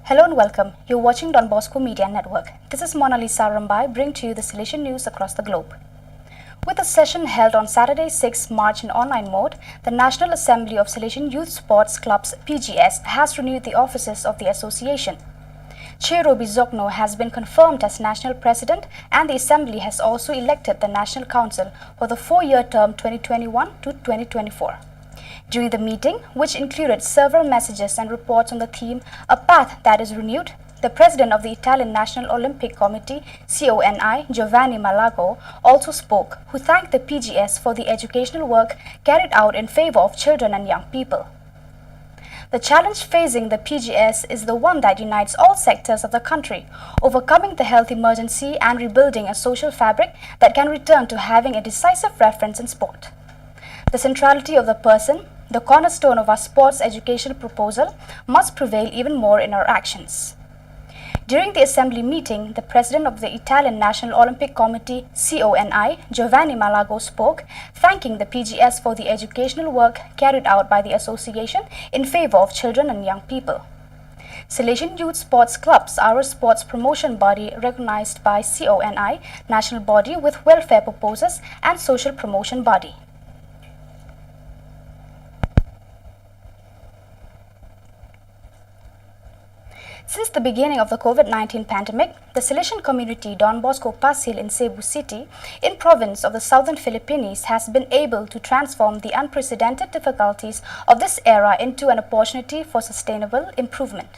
Hello and welcome. You're watching Don Bosco Media Network. This is Mona Lisa Rambai bringing to you the Salesian news across the globe. With a session held on Saturday 6 March in online mode, the National Assembly of Salesian Youth Sports Clubs PGS has renewed the offices of the association. Chero Bizokno has been confirmed as national president, and the assembly has also elected the National Council for the 4-year term 2021 to 2024. During the meeting, which included several messages and reports on the theme "A Path That Is Renewed," the president of the Italian National Olympic Committee, CONI, Giovanni Malago, also spoke, who thanked the PGS for the educational work carried out in favor of children and young people. The challenge facing the PGS is the one that unites all sectors of the country, overcoming the health emergency and rebuilding a social fabric that can return to having a decisive reference in sport. The centrality of the person, the cornerstone of our sports education proposal, must prevail even more in our actions. During the assembly meeting, the president of the Italian National Olympic Committee, CONI, Giovanni Malago, spoke, thanking the PGS for the educational work carried out by the association in favor of children and young people. Salesian Youth Sports Clubs are a sports promotion body recognized by CONI, national body with welfare purposes and social promotion body. Since the beginning of the COVID-19 pandemic, the Salesian community Don Bosco Pasil in Cebu City, in province of the southern Philippines, has been able to transform the unprecedented difficulties of this era into an opportunity for sustainable improvement.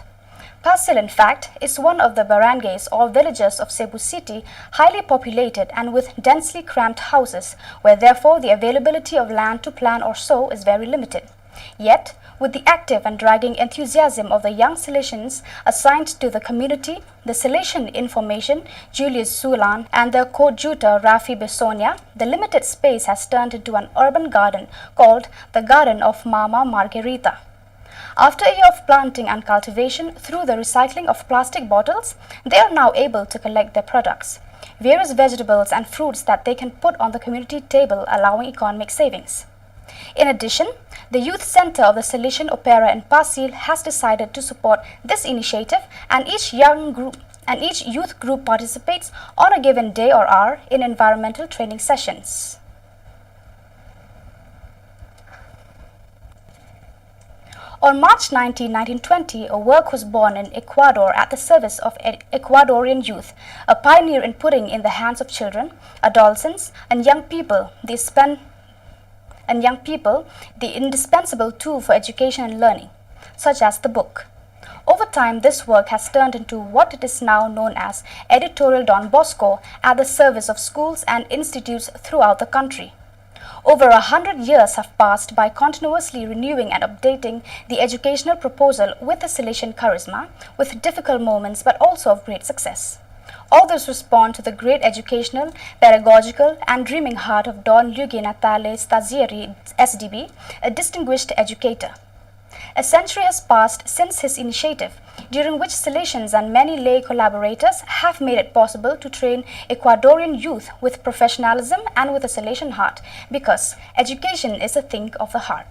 Pasil, in fact, is one of the barangays or villages of Cebu City, highly populated and with densely cramped houses, where therefore the availability of land to plant or sow is very limited. Yet, with the active and dragging enthusiasm of the young Salesians assigned to the community, the Salesian Information, Julius Sulan, and the coadjutor Rafi Besonia, the limited space has turned into an urban garden called the Garden of Mama Margarita. After a year of planting and cultivation through the recycling of plastic bottles, they are now able to collect their products, various vegetables and fruits that they can put on the community table, allowing economic savings. In addition, the Youth Center of the Salesian Opera in Pasil has decided to support this initiative, and each youth group participates on a given day or hour in environmental training sessions. On March 19, 1920, a work was born in Ecuador at the service of Ecuadorian youth, a pioneer in putting in the hands of children, adolescents, and young people the indispensable tool for education and learning, such as the book. Over time, this work has turned into what it is now known as Editorial Don Bosco, at the service of schools and institutes throughout the country. Over 100 years have passed by continuously renewing and updating the educational proposal with the Salesian charisma, with difficult moments but also of great success. All this respond to the great educational, pedagogical, and dreaming heart of Don Luigi Natale Stazieri, SDB, a distinguished educator. A century has passed since his initiative, during which Salesians and many lay collaborators have made it possible to train Ecuadorian youth with professionalism and with a Salesian heart, because education is a thing of the heart.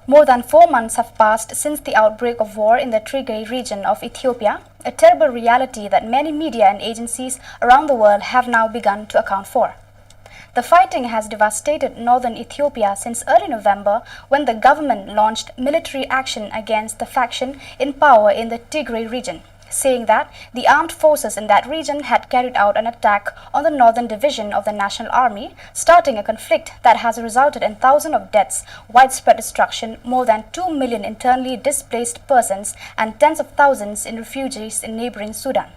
More than 4 months have passed since the outbreak of war in the Tigray region of Ethiopia, a terrible reality that many media and agencies around the world have now begun to account for. The fighting has devastated northern Ethiopia since early November, when the government launched military action against the faction in power in the Tigray region, saying that the armed forces in that region had carried out an attack on the northern division of the National Army, starting a conflict that has resulted in thousands of deaths, widespread destruction, more than 2 million internally displaced persons, and tens of thousands in refugees in neighboring Sudan.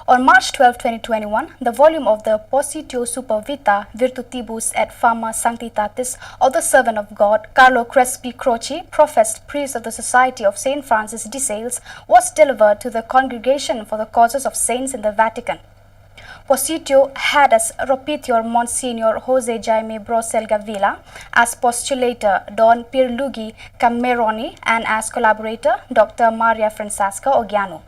On March 12, 2021, the volume of the Positio Super Vita Virtutibus et Fama Sanctitatis of the Servant of God, Carlo Crespi Croci, professed priest of the Society of St. Francis de Sales, was delivered to the Congregation for the Causes of Saints in the Vatican. Positio had as Propitior Monsignor Jose Jaime Brosel Gavila, as postulator Don Pierluigi Cameroni, and as collaborator Dr. Maria Francesca Ogiano.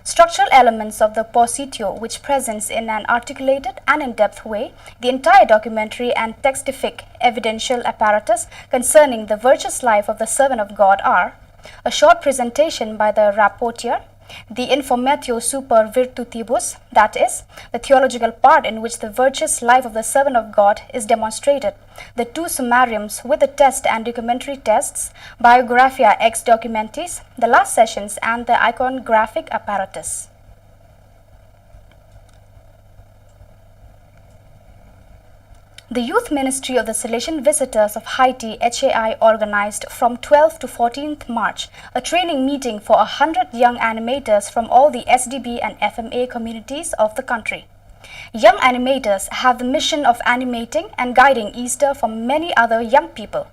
Structural elements of the positio, which presents in an articulated and in-depth way the entire documentary and textific evidential apparatus concerning the virtuous life of the servant of God are a short presentation by the rapporteur, the informatio super virtutibus, that is, the theological part in which the virtuous life of the servant of God is demonstrated, the two summariums with the test and documentary tests, biographia ex documentis, the last sessions, and the iconographic apparatus. The Youth Ministry of the Salesian Visitors of Haiti HAI organized from 12th to 14th March a training meeting for 100 young animators from all the SDB and FMA communities of the country. Young animators have the mission of animating and guiding Easter for many other young people.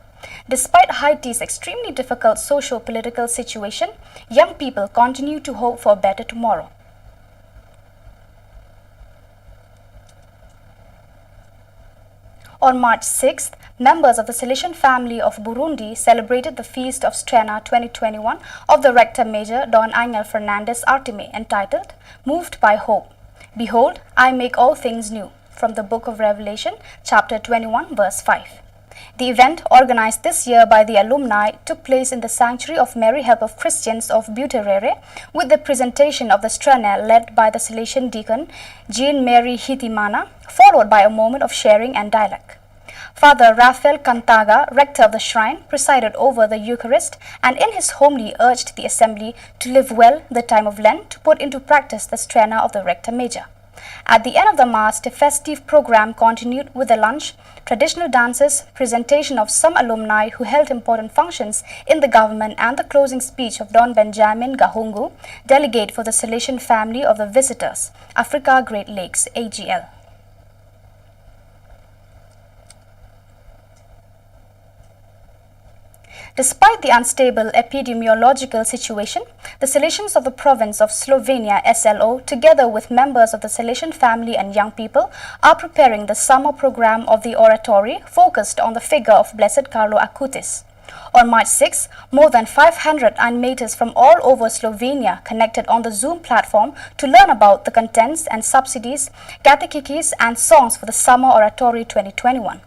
Despite Haiti's extremely difficult socio-political situation, young people continue to hope for a better tomorrow. On March 6th, members of the Salesian family of Burundi celebrated the feast of Strena 2021 of the Rector Major Don Angel Fernandez Artime, entitled Moved by Hope. Behold, I make all things new, from the book of Revelation, chapter 21, verse 5. The event, organized this year by the alumni, took place in the Sanctuary of Mary Help of Christians of Buterere, with the presentation of the Strena led by the Salesian deacon Jean Mary Hitimana, followed by a moment of sharing and dialogue. Father Rafael Cantaga, rector of the shrine, presided over the Eucharist and in his homily urged the assembly to live well the time of Lent, to put into practice the Strena of the Rector Major. At the end of the Mass, the festive program continued with a lunch, traditional dances, presentation of some alumni who held important functions in the government, and the closing speech of Don Benjamin Gahungu, delegate for the Salesian family of the Visitors, Africa Great Lakes, AGL. Despite the unstable epidemiological situation, the Salesians of the province of Slovenia, SLO, together with members of the Salesian family and young people, are preparing the summer program of the oratory focused on the figure of Blessed Carlo Acutis. On March 6, more than 500 animators from all over Slovenia connected on the Zoom platform to learn about the contents and subsidies, catechikis, and songs for the Summer Oratory 2021.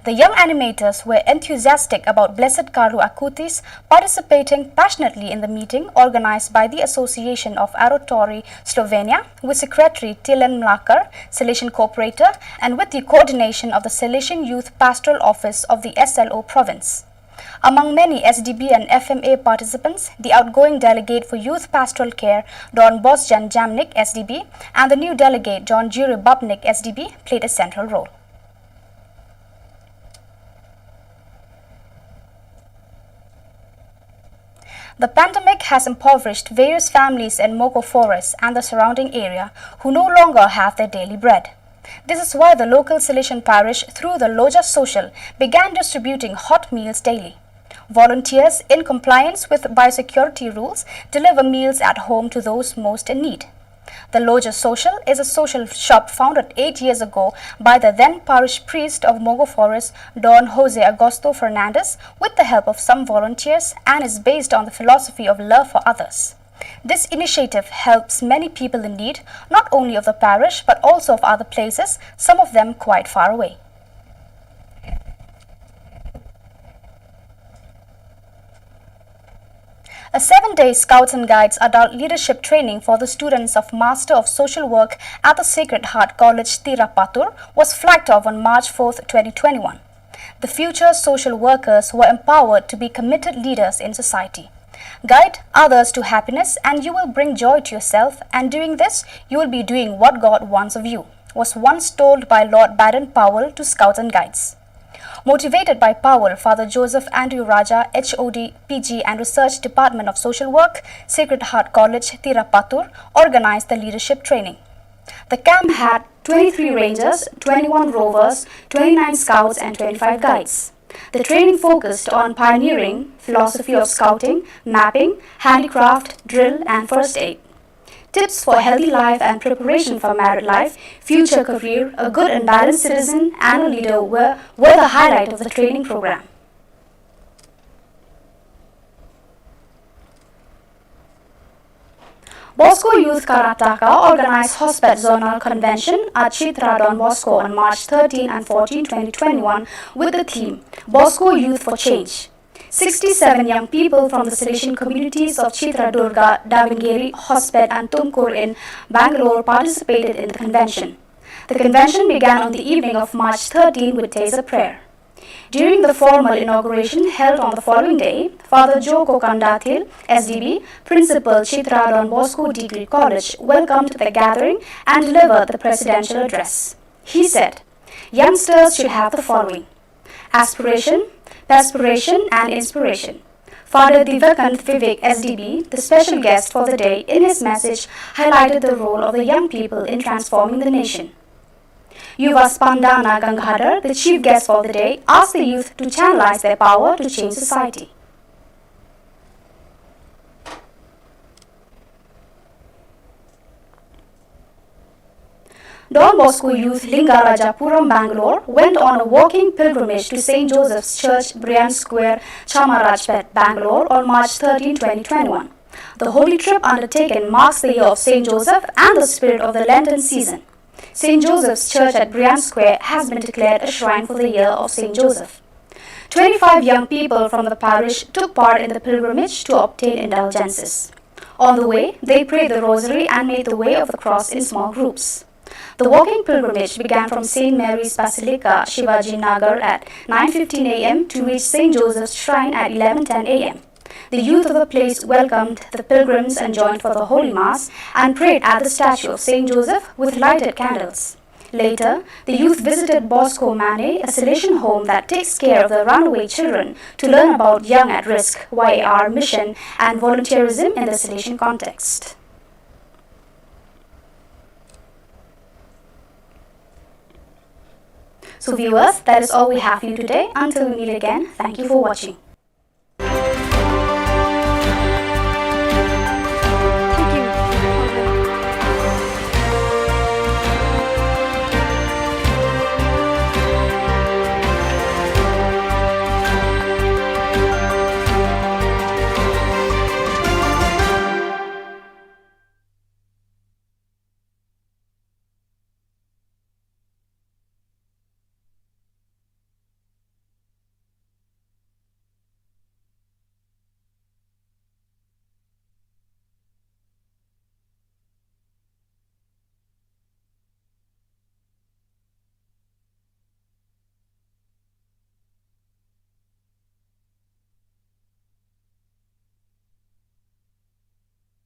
The young animators were enthusiastic about Blessed Carlo Acutis, participating passionately in the meeting organized by the Association of Oratory Slovenia with Secretary Tilen Mlakar, Salesian Cooperator, and with the coordination of the Salesian Youth Pastoral Office of the SLO province. Among many SDB and FMA participants, the outgoing delegate for Youth Pastoral Care, Don Bosjan Jamnik, SDB, and the new delegate, John Juri Babnik, SDB, played a central role. The pandemic has impoverished various families in Mogo Forest and the surrounding area who no longer have their daily bread. This is why the local Salesian parish, through the Loja Social, began distributing hot meals daily. Volunteers, in compliance with biosecurity rules, deliver meals at home to those most in need. The Loja Social is a social shop founded 8 years ago by the then parish priest of Mogo Forest, Don Jose Augusto Fernandez, with the help of some volunteers, and is based on the philosophy of love for others. This initiative helps many people in need, not only of the parish but also of other places, some of them quite far away. A 7-day Scouts and Guides adult leadership training for the students of Master of Social Work at the Sacred Heart College Tirapatur was flagged off on March 4, 2021. The future social workers were empowered to be committed leaders in society. Guide others to happiness and you will bring joy to yourself, and doing this, you will be doing what God wants of you, was once told by Lord Baden-Powell to Scouts and Guides. Motivated by Powell, Father Joseph Andrew Raja, HOD, PG and Research Department of Social Work, Sacred Heart College, Tirapatur, organized the leadership training. The camp had 23 rangers, 21 rovers, 29 scouts and 25 guides. The training focused on pioneering, philosophy of scouting, mapping, handicraft, drill and first aid. Tips for healthy life and preparation for married life, future career, a good and balanced citizen and a leader were the highlight of the training program. Bosco Youth Karataka organized Hospet Zonal Convention at Chitra Don Bosco on March 13 and 14, 2021 with the theme Bosco Youth for Change. 67 young people from the Salesian communities of Chitra Durga, Davangere, Hospet and Tumkur in Bangalore participated in the convention. The convention began on the evening of March 13 with days of prayer. During the formal inauguration held on the following day, Father Joe Kokandathil, SDB, Principal Chitra Don Bosco Degree College, welcomed the gathering and delivered the presidential address. He said, "Youngsters should have the following: aspiration, perspiration and inspiration." Father Divakant Vivek, SDB, the special guest for the day, in his message highlighted the role of the young people in transforming the nation. Yuva Spandana Gangadhar, the chief guest for the day, asked the youth to channelize their power to change society. Don Bosco Youth Lingarajapuram, Bangalore went on a walking pilgrimage to St. Joseph's Church, Brian Square, Chamarajpet, Bangalore on March 13, 2021. The holy trip undertaken marks the year of St. Joseph and the spirit of the Lenten season. St. Joseph's Church at Brian Square has been declared a shrine for the year of St. Joseph. 25 young people from the parish took part in the pilgrimage to obtain indulgences. On the way, they prayed the rosary and made the way of the cross in small groups. The walking pilgrimage began from St. Mary's Basilica, Shivaji Nagar at 9:15 a.m. to reach St. Joseph's Shrine at 11:10 a.m. The youth of the place welcomed the pilgrims and joined for the Holy Mass and prayed at the statue of St. Joseph with lighted candles. Later, the youth visited Bosco Mane, a Salesian home that takes care of the runaway children, to learn about Young at Risk, YAR mission and volunteerism in the Salesian context. So viewers, that is all we have for you today. Until we meet again, thank you for watching.